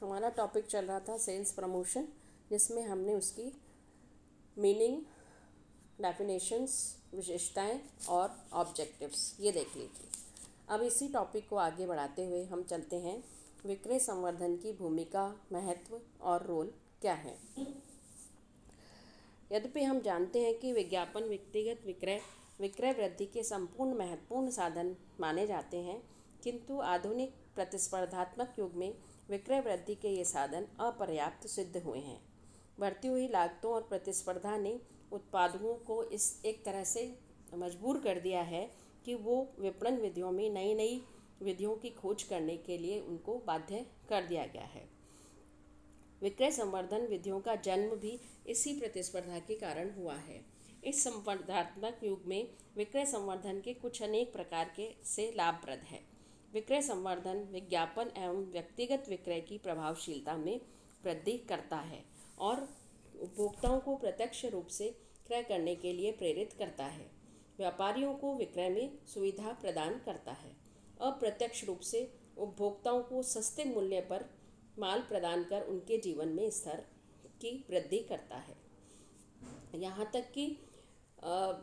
हमारा टॉपिक चल रहा था सेल्स प्रमोशन, जिसमें हमने उसकी मीनिंग, डेफिनेशंस, विशेषताएं और ऑब्जेक्टिव्स ये देख ली थी। अब इसी टॉपिक को आगे बढ़ाते हुए हम चलते हैं विक्रय संवर्धन की भूमिका, महत्व और रोल क्या है। यद्यपि हम जानते हैं कि विज्ञापन व्यक्तिगत विक्रय वृद्धि के संपूर्ण महत्वपूर्ण साधन माने जाते हैं, किंतु आधुनिक प्रतिस्पर्धात्मक युग में विक्रय वृद्धि के ये साधन अपर्याप्त सिद्ध हुए हैं। बढ़ती हुई लागतों और प्रतिस्पर्धा ने उत्पादकों को इस एक तरह से मजबूर कर दिया है कि वो विपणन विधियों में नई नई विधियों की खोज करने के लिए उनको बाध्य कर दिया गया है। विक्रय संवर्धन विधियों का जन्म भी इसी प्रतिस्पर्धा के कारण हुआ है। इस संवर्धनात्मक युग में विक्रय संवर्धन के कुछ अनेक प्रकार के से लाभप्रद है। विक्रय संवर्धन विज्ञापन एवं व्यक्तिगत विक्रय की प्रभावशीलता में वृद्धि करता है और उपभोक्ताओं को प्रत्यक्ष रूप से क्रय करने के लिए प्रेरित करता है। व्यापारियों को विक्रय में सुविधा प्रदान करता है। अप्रत्यक्ष रूप से उपभोक्ताओं को सस्ते मूल्य पर माल प्रदान कर उनके जीवन में स्तर की वृद्धि करता है। यहाँ तक कि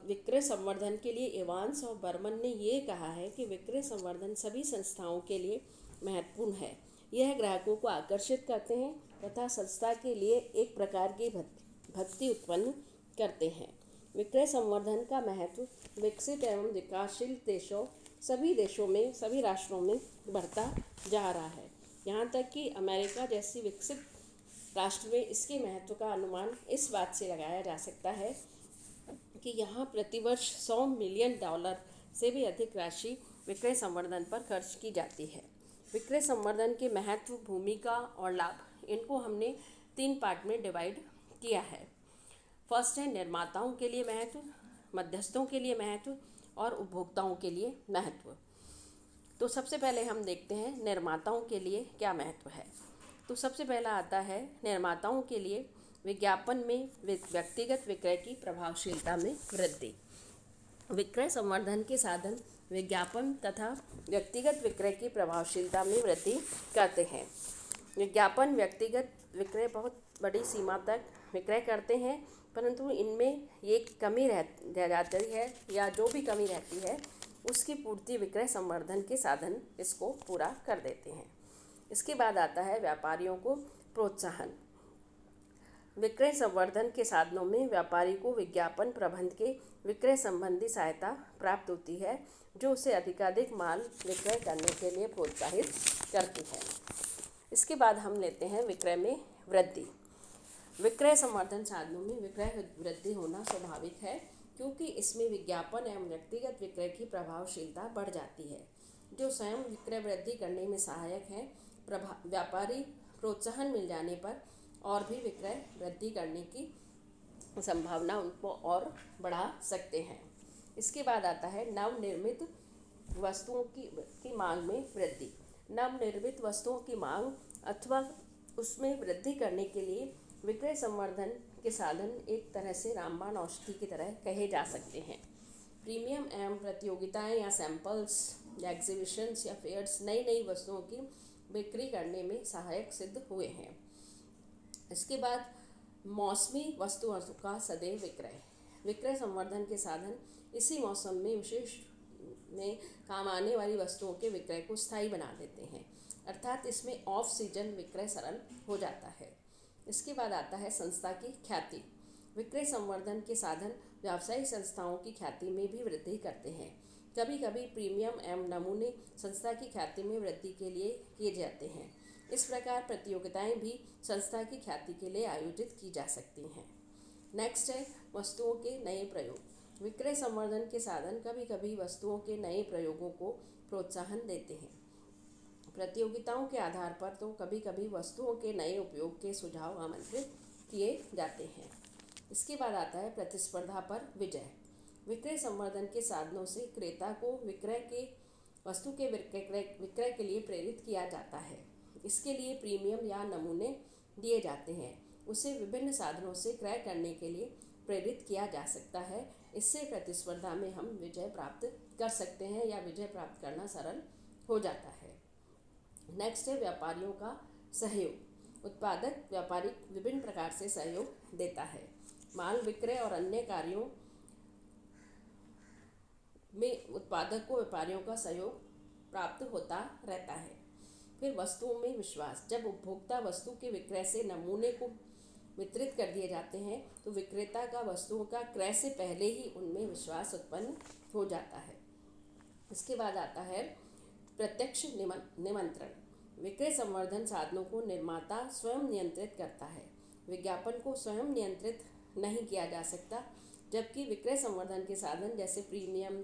विक्रय संवर्धन के लिए एवांस और बर्मन ने ये कहा है कि विक्रय संवर्धन सभी संस्थाओं के लिए महत्वपूर्ण है। यह ग्राहकों को आकर्षित करते हैं तथा संस्था के लिए एक प्रकार की भक्ति उत्पन्न करते हैं। विक्रय संवर्धन का महत्व विकसित एवं विकासशील सभी देशों में, सभी राष्ट्रों में बढ़ता जा रहा है। यहाँ तक कि अमेरिका जैसी विकसित राष्ट्र में इसके महत्व का अनुमान इस बात से लगाया जा सकता है कि यहाँ प्रतिवर्ष $100 मिलियन से भी अधिक राशि विक्रय संवर्धन पर खर्च की जाती है। विक्रय संवर्धन के महत्व, भूमिका और लाभ, इनको हमने 3 पार्ट में डिवाइड किया है। फर्स्ट है निर्माताओं के लिए महत्व, मध्यस्थों के लिए महत्व और उपभोक्ताओं के लिए महत्व। तो सबसे पहले हम देखते हैं निर्माताओं के लिए क्या महत्व है। तो सबसे पहला आता है निर्माताओं के लिए विज्ञापन में व्यक्तिगत विक्रय की प्रभावशीलता में वृद्धि। विक्रय संवर्धन के साधन विज्ञापन तथा व्यक्तिगत विक्रय की प्रभावशीलता में वृद्धि करते हैं। विज्ञापन व्यक्तिगत विक्रय बहुत बड़ी सीमा तक विक्रय करते हैं, परंतु इनमें ये कमी रह जाती है या जो भी कमी रहती है उसकी पूर्ति विक्रय संवर्धन के साधन इसको पूरा कर देते हैं। इसके बाद आता है व्यापारियों को प्रोत्साहन। विक्रय संवर्धन के साधनों में व्यापारी को विज्ञापन प्रबंध के विक्रय संबंधी सहायता प्राप्त होती है, जो उसे अधिकाधिक माल विक्रय करने के लिए प्रोत्साहित करती है। इसके बाद हम लेते हैं विक्रय में वृद्धि। विक्रय संवर्धन साधनों में विक्रय वृद्धि होना स्वाभाविक है, क्योंकि इसमें विज्ञापन एवं व्यक्तिगत विक्रय की प्रभावशीलता बढ़ जाती है, जो स्वयं विक्रय वृद्धि करने में सहायक है। व्यापारी प्रोत्साहन मिल जाने पर और भी विक्रय वृद्धि करने की संभावना उनको और बढ़ा सकते हैं। इसके बाद आता है नवनिर्मित वस्तुओं की मांग में वृद्धि। नवनिर्मित वस्तुओं की मांग अथवा उसमें वृद्धि करने के लिए विक्रय संवर्धन के साधन एक तरह से रामबाण औषधि की तरह कहे जा सकते हैं। प्रीमियम एवं प्रतियोगिताएं या सैंपल्स या एग्जीबिशंस या फेयर्स नई नई वस्तुओं की बिक्री करने में सहायक सिद्ध हुए हैं। इसके बाद मौसमी वस्तुओं का सदैव विक्रय। विक्रय संवर्धन के साधन इसी मौसम में विशेष में काम आने वाली वस्तुओं के विक्रय को स्थायी बना देते हैं, अर्थात इसमें ऑफ सीजन विक्रय सरल हो जाता है। इसके बाद आता है संस्था की ख्याति। विक्रय संवर्धन के साधन व्यावसायिक संस्थाओं की ख्याति में भी वृद्धि करते हैं। कभी कभी प्रीमियम एवं नमूने संस्था की ख्याति में वृद्धि के लिए किए जाते हैं। इस प्रकार प्रतियोगिताएं भी संस्था की ख्याति के लिए आयोजित की जा सकती हैं। नेक्स्ट है वस्तुओं के नए प्रयोग। विक्रय संवर्धन के साधन कभी कभी वस्तुओं के नए प्रयोगों को प्रोत्साहन देते हैं। प्रतियोगिताओं के आधार पर तो कभी कभी वस्तुओं के नए उपयोग के सुझाव आमंत्रित किए जाते हैं। इसके बाद आता है प्रतिस्पर्धा पर विजय। विक्रय संवर्धन के साधनों से क्रेता को वस्तु के विक्रय के लिए प्रेरित किया जाता है। इसके लिए प्रीमियम या नमूने दिए जाते हैं। उसे विभिन्न साधनों से क्रय करने के लिए प्रेरित किया जा सकता है। इससे प्रतिस्पर्धा में हम विजय प्राप्त कर सकते हैं या विजय प्राप्त करना सरल हो जाता है। नेक्स्ट है व्यापारियों का सहयोग। उत्पादक व्यापारी विभिन्न प्रकार से सहयोग देता है। माल विक्रय और अन्य कार्यों में उत्पादक को व्यापारियों का सहयोग प्राप्त होता रहता है। फिर वस्तुओं में विश्वास। जब उपभोक्ता वस्तु के विक्रय से नमूने को वितरित कर दिए जाते हैं तो विक्रेता का वस्तुओं का क्रय से पहले ही उनमें विश्वास उत्पन्न हो जाता है। इसके बाद आता है प्रत्यक्ष निमंत्रण। विक्रय संवर्धन साधनों को निर्माता स्वयं नियंत्रित करता है। विज्ञापन को स्वयं नियंत्रित नहीं किया जा सकता, जबकि विक्रय संवर्धन के साधन जैसे प्रीमियम,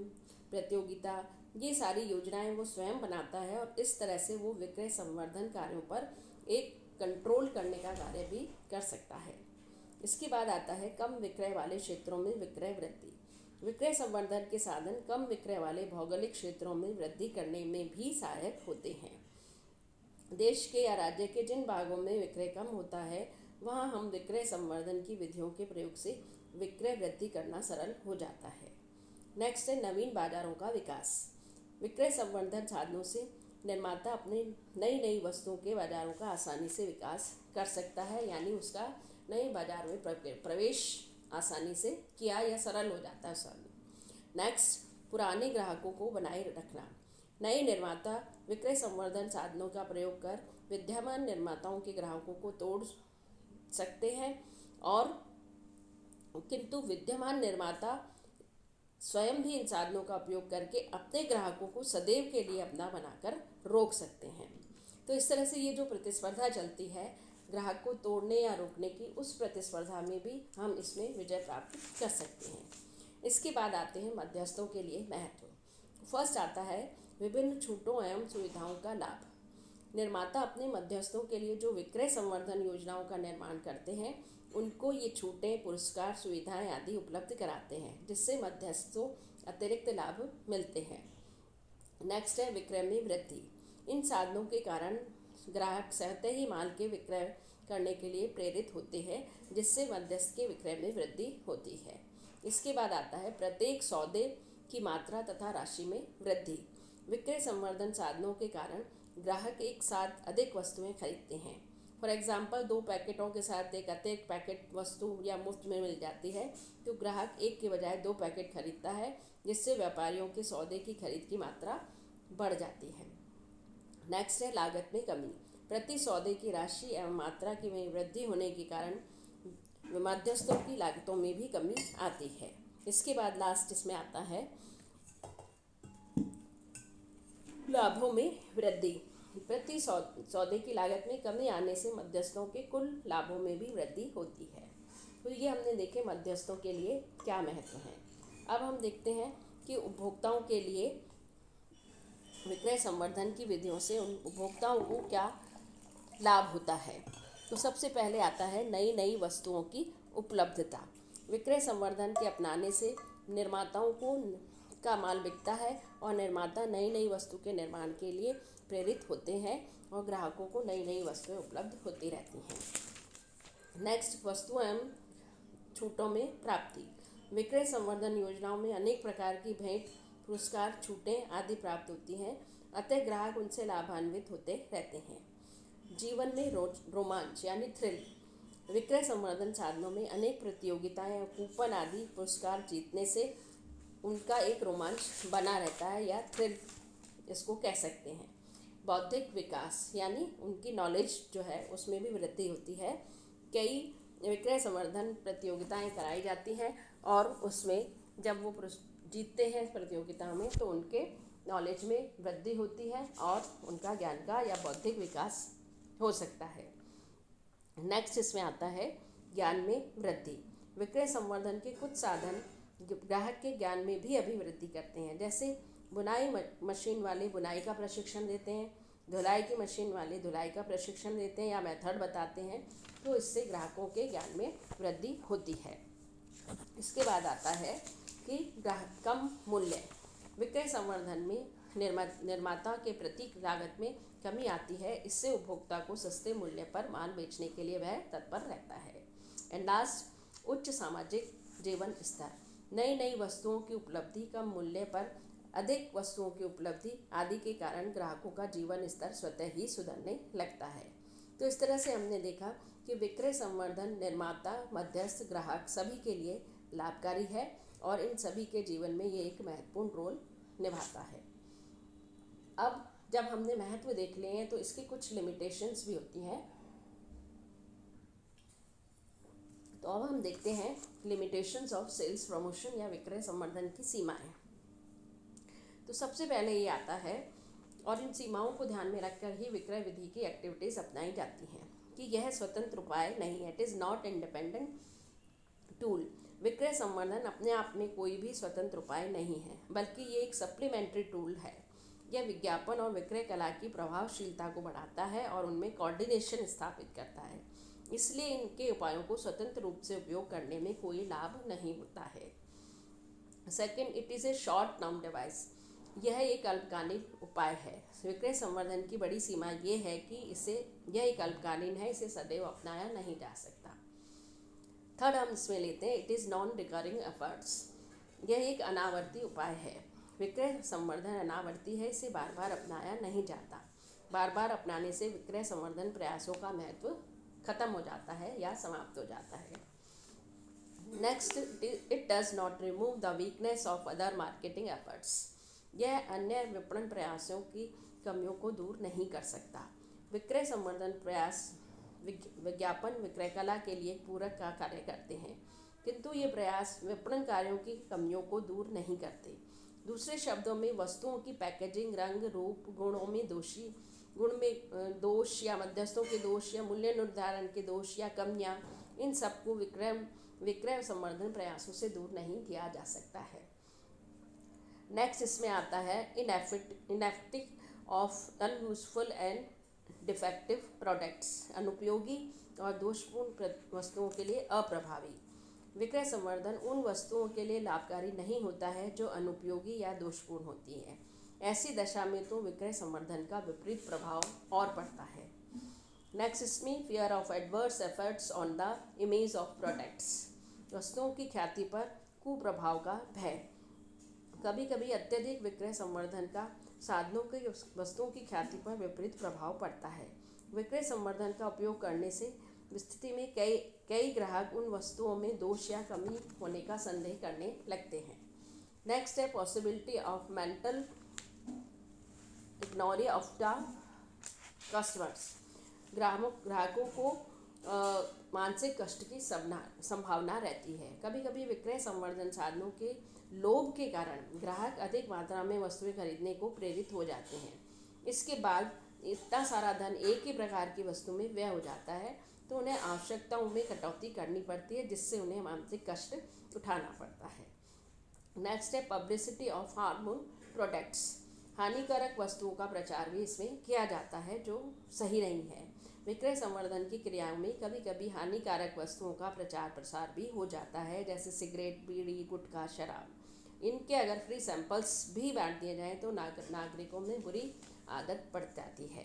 प्रतियोगिता, ये सारी योजनाएं वो स्वयं बनाता है और इस तरह से वो विक्रय संवर्धन कार्यों पर एक कंट्रोल करने का कार्य भी कर सकता है। इसके बाद आता है कम विक्रय वाले क्षेत्रों में विक्रय वृद्धि। विक्रय संवर्धन के साधन कम विक्रय वाले भौगोलिक क्षेत्रों में वृद्धि करने में भी सहायक होते हैं। देश के या राज्य के जिन भागों में विक्रय कम होता है वहाँ हम विक्रय संवर्धन की विधियों के प्रयोग से विक्रय वृद्धि करना सरल हो जाता है। नेक्स्ट है नवीन बाजारों का विकास। विक्रय संवर्धन साधनों से निर्माता अपने नई नई वस्तुओं के बाजारों का आसानी से विकास कर सकता है, यानी उसका नए बाजार में प्रवेश आसानी से किया या सरल हो जाता है उसमें। नेक्स्ट, पुराने ग्राहकों को बनाए रखना। नए निर्माता विक्रय संवर्धन साधनों का प्रयोग कर विद्यमान निर्माताओं के ग्राहकों को तोड़ सकते हैं, और किंतु विद्यमान निर्माता स्वयं भी इन साधनों का उपयोग करके अपने ग्राहकों को सदैव के लिए अपना बनाकर रोक सकते हैं। तो इस तरह से ये जो प्रतिस्पर्धा चलती है ग्राहक को तोड़ने या रोकने की, उस प्रतिस्पर्धा में भी हम इसमें विजय प्राप्त कर सकते हैं। इसके बाद आते हैं मध्यस्थों के लिए महत्व। फर्स्ट आता है विभिन्न छूटों एवं सुविधाओं का लाभ। निर्माता अपने मध्यस्थों के लिए जो विक्रय संवर्धन योजनाओं का निर्माण करते हैं उनको ये छूटें, पुरस्कार, सुविधाएं आदि उपलब्ध कराते हैं, जिससे मध्यस्थों अतिरिक्त लाभ मिलते हैं। नेक्स्ट है विक्रय में वृद्धि। इन साधनों के कारण ग्राहक सहते ही माल के विक्रय करने के लिए प्रेरित होते हैं, जिससे मध्यस्थ के विक्रय में वृद्धि होती है। इसके बाद आता है प्रत्येक सौदे की मात्रा तथा राशि में वृद्धि। विक्रय संवर्धन साधनों के कारण ग्राहक एक साथ अधिक वस्तुएं खरीदते हैं। फॉर एग्जाम्पल 2 पैकेटों के साथ एक अतिरिक्त पैकेट वस्तु या मुफ्त में मिल जाती है, तो ग्राहक एक के बजाय 2 पैकेट खरीदता है, जिससे व्यापारियों के सौदे की खरीद की मात्रा बढ़ जाती है। नेक्स्ट है लागत में कमी। प्रति सौदे की राशि एवं मात्रा की में वृद्धि होने के कारण मध्यस्थों की लागतों में भी कमी आती है। इसके बाद लास्ट इसमें आता है लाभों में वृद्धि। प्रति सौदे की लागत में कमी आने से मध्यस्थों के कुल लाभों में भी वृद्धि होती है। तो ये हमने देखे मध्यस्थों के लिए क्या महत्व है। अब हम देखते हैं कि उपभोक्ताओं के लिए विक्रय संवर्धन की विधियों से उन उपभोक्ताओं को क्या लाभ होता है। तो सबसे पहले आता है नई नई वस्तुओं की उपलब्धता। विक्रय संवर्धन के अपनाने से निर्माताओं को का माल बिकता है और निर्माता नई नई वस्तु के निर्माण के लिए प्रेरित होते हैं और ग्राहकों को नई नई वस्तुएं उपलब्ध होती रहती हैं। नेक्स्ट, वस्तुओं एवं छूटों में प्राप्ति। विक्रय संवर्धन योजनाओं में अनेक प्रकार की भेंट, पुरस्कार, छूटें आदि प्राप्त होती हैं, अतः ग्राहक उनसे लाभान्वित होते रहते हैं। जीवन में रोमांच यानी थ्रिल। विक्रय संवर्धन साधनों में अनेक प्रतियोगिताएं, कूपन आदि पुरस्कार जीतने से उनका एक रोमांच बना रहता है, या थ्रिल इसको कह सकते हैं। बौद्धिक विकास यानी उनकी नॉलेज जो है उसमें भी वृद्धि होती है। कई विक्रय संवर्धन प्रतियोगिताएं कराई जाती हैं और उसमें जब वो जीतते हैं प्रतियोगिता में तो उनके नॉलेज में वृद्धि होती है और उनका ज्ञान का या बौद्धिक विकास हो सकता है। नेक्स्ट इसमें आता है ज्ञान में वृद्धि। विक्रय संवर्धन के कुछ साधन ग्राहक के ज्ञान में भी अभिवृद्धि करते हैं, जैसे बुनाई मशीन वाले बुनाई का प्रशिक्षण देते हैं, धुलाई की मशीन वाले धुलाई का प्रशिक्षण देते हैं या मेथड बताते हैं, तो इससे ग्राहकों के ज्ञान में वृद्धि होती है। इसके बाद आता है कि ग्राहक कम मूल्य। विक्रय संवर्धन में निर्माता के प्रति लागत में कमी आती है, इससे उपभोक्ता को सस्ते मूल्य पर माल बेचने के लिए वह तत्पर रहता है। एंड लास्ट, उच्च सामाजिक जीवन स्तर। नई नई वस्तुओं की उपलब्धि, कम मूल्य पर अधिक वस्तुओं की उपलब्धि आदि के कारण ग्राहकों का जीवन स्तर स्वतः ही सुधरने लगता है। तो इस तरह से हमने देखा कि विक्रय संवर्धन निर्माता, मध्यस्थ, ग्राहक सभी के लिए लाभकारी है और इन सभी के जीवन में ये एक महत्वपूर्ण रोल निभाता है। अब जब हमने महत्व देख लिए हैं तो इसकी कुछ लिमिटेशंस भी होती हैं। तो अब हम देखते हैं लिमिटेशंस ऑफ सेल्स प्रमोशन या विक्रय संवर्धन की सीमाएं। तो सबसे पहले ये आता है, और इन सीमाओं को ध्यान में रखकर ही विक्रय विधि की एक्टिविटीज़ अपनाई जाती हैं, कि यह स्वतंत्र उपाय नहीं है, it is not independent tool. विक्रय संवर्धन अपने आप में कोई भी स्वतंत्र उपाय नहीं है, बल्कि ये एक सप्लीमेंट्री टूल है। यह विज्ञापन और विक्रय कला की प्रभावशीलता को बढ़ाता है और उनमें कोऑर्डिनेशन स्थापित करता है। इसलिए इनके उपायों को स्वतंत्र रूप से उपयोग करने में कोई लाभ नहीं होता है। Second, it is a short term device. यह एक अल्पकालीन उपाय है। विक्रय संवर्धन की बड़ी सीमा ये है कि यह एक अल्पकालीन है, इसे सदैव अपनाया नहीं जा सकता। थर्ड, हम इसमें लेते हैं, it is non recurring efforts. यह एक अनावर्ती उपाय है। विक्रय संवर्धन अनावर्ती है, इसे बार बार अपनाया नहीं जाता। बार बार अपनाने से विक्रय संवर्धन प्रयासों का महत्व खत्म हो जाता है या समाप्त हो जाता है। Next, it does not remove the weakness of other marketing efforts. यह अन्य विपणन प्रयासों की कमियों को दूर नहीं कर सकता। विक्रय संवर्धन प्रयास विज्ञापन विक्रय कला के लिए पूरक का कार्य करते हैं, किंतु ये प्रयास विपणन कार्यों की कमियों को दूर नहीं करते। दूसरे शब्दों में, वस्तुओं की पैकेजिंग, रंग, रूप, गुणों में दोष या मध्यस्थों के दोष या मूल्य निर्धारण के दोष या कमियां, इन सबको विक्रय संवर्धन प्रयासों से दूर नहीं किया जा सकता है। नेक्स्ट इसमें आता है, inefficient of unuseful and defective products. अनुपयोगी और दोषपूर्ण वस्तुओं के लिए अप्रभावी। विक्रय संवर्धन उन वस्तुओं के लिए लाभकारी नहीं होता है जो अनुपयोगी या दोषपूर्ण होती हैं। ऐसी दशा में तो विक्रय संवर्धन का विपरीत प्रभाव और पड़ता है। नेक्स्ट इसमें, fear of adverse efforts on the image of products. वस्तुओं की ख्याति पर कुप्रभाव का भय। कभी कभी अत्यधिक विक्रय संवर्धन का साधनों की वस्तुओं की ख्याति पर विपरीत प्रभाव पड़ता है। विक्रय संवर्धन का उपयोग करने से स्थिति में कई ग्राहक उन वस्तुओं में दोष या कमी होने का संदेह करने लगते हैं। नेक्स्ट है, possibility of mental agony of the customers. ग्राहकों को मानसिक कष्ट की संभावना रहती है। कभी कभी विक्रय संवर्धन साधनों के लोभ के कारण ग्राहक अधिक मात्रा में वस्तुएं खरीदने को प्रेरित हो जाते हैं। इसके बाद इतना सारा धन एक ही प्रकार की वस्तु में व्यय हो जाता है, तो उन्हें आवश्यकताओं में कटौती करनी पड़ती है, जिससे उन्हें मानसिक कष्ट उठाना पड़ता है। नेक्स्ट है, पब्लिसिटी ऑफ हार्मफुल प्रोडक्ट्स। हानिकारक वस्तुओं का प्रचार भी इसमें किया जाता है, जो सही नहीं है। विक्रय संवर्धन की क्रियाओं में कभी कभी हानिकारक वस्तुओं का प्रचार प्रसार भी हो जाता है, जैसे सिगरेट, बीड़ी, गुटखा, शराब। इनके अगर फ्री सैंपल्स भी बांट दिए जाएँ तो नागरिकों में बुरी आदत पड़ जाती है।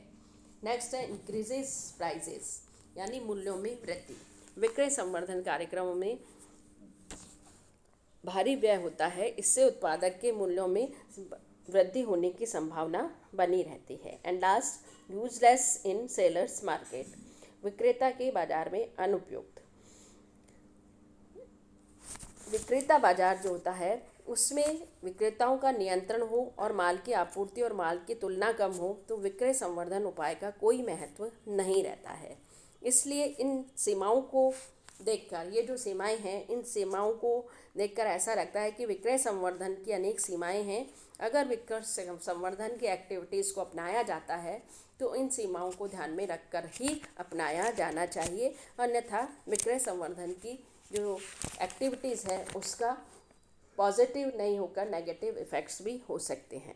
नेक्स्ट है, इंक्रीजेस प्राइजेस, यानी मूल्यों में वृद्धि। विक्रय संवर्धन कार्यक्रमों में भारी व्यय होता है, इससे उत्पादक के मूल्यों में वृद्धि होने की संभावना बनी रहती है। And last, useless in sellers market. विक्रेता के बाजार में अनुपयुक्त। विक्रेता बाजार जो होता है उसमें विक्रेताओं का नियंत्रण हो और माल की आपूर्ति और माल की तुलना कम हो, तो विक्रय संवर्धन उपाय का कोई महत्व नहीं रहता है। इसलिए इन सीमाओं को देखकर, ये जो सीमाएं हैं, इन सीमाओं को देखकर ऐसा लगता है कि विक्रय संवर्धन की अनेक सीमाएं हैं। अगर विक्रय संवर्धन की एक्टिविटीज़ को अपनाया जाता है तो इन सीमाओं को ध्यान में रखकर ही अपनाया जाना चाहिए, अन्यथा विक्रय संवर्धन की जो एक्टिविटीज़ है उसका पॉजिटिव नहीं होकर नेगेटिव इफ़ेक्ट्स भी हो सकते हैं।